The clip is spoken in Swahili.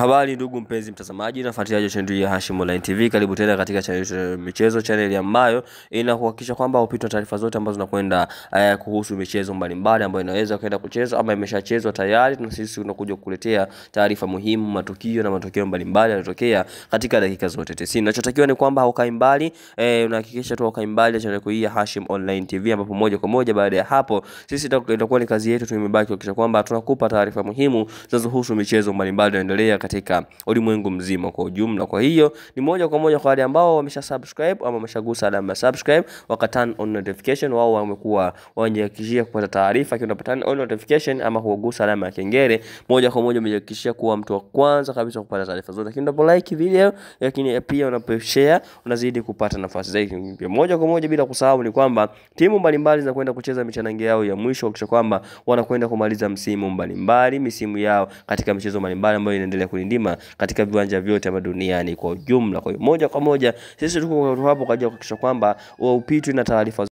Habari ndugu mpenzi mtazamaji na mfuatiliaji wa channel ya Hashim Online TV, karibu tena katika channel ya michezo, channel ambayo inakuhakikisha kwamba upito taarifa zote ambazo zinakwenda kuhusu michezo mbalimbali ambayo inaweza kwenda kuchezwa ama imeshachezwa tayari, na sisi tunakuja kukuletea taarifa muhimu, matukio na matokeo mbalimbali yanayotokea katika dakika zote 90. Ninachotakiwa ni kwamba haukai mbali, unahakikisha tu haukai mbali channel hii ya Hashim Online TV, ambapo moja kwa moja baada ya hapo sisi itakuwa ni kazi yetu tumebaki kuhakikisha kwamba tunakupa taarifa muhimu zinazohusu michezo mbalimbali inaendelea katika ulimwengu mzima kwa ujumla. Kwa hiyo ni moja kwa moja kwa wale ambao wamesha subscribe ama wameshagusa alama ya subscribe waka turn on notification, wao wamekuwa wanajihakikishia kupata taarifa kiwa unapata on notification ama kugusa alama ya kengele, moja kwa moja umejihakikishia kuwa mtu wa kwanza kabisa kupata taarifa zote. Lakini unapo like video, lakini pia unapo share, unazidi kupata nafasi zaidi. Moja kwa moja bila kusahau ni kwamba timu mbalimbali zinakwenda kucheza michanange yao ya mwisho kisha kwamba wanakwenda kumaliza msimu mbalimbali, misimu yao katika michezo mbalimbali ambayo inaendelea kulindima katika viwanja vyote hapa duniani kwa ujumla. Kwa hiyo moja kwa moja sisi tuko hapo kwa ajili ya kuhakikisha kwamba upitwi na taarifa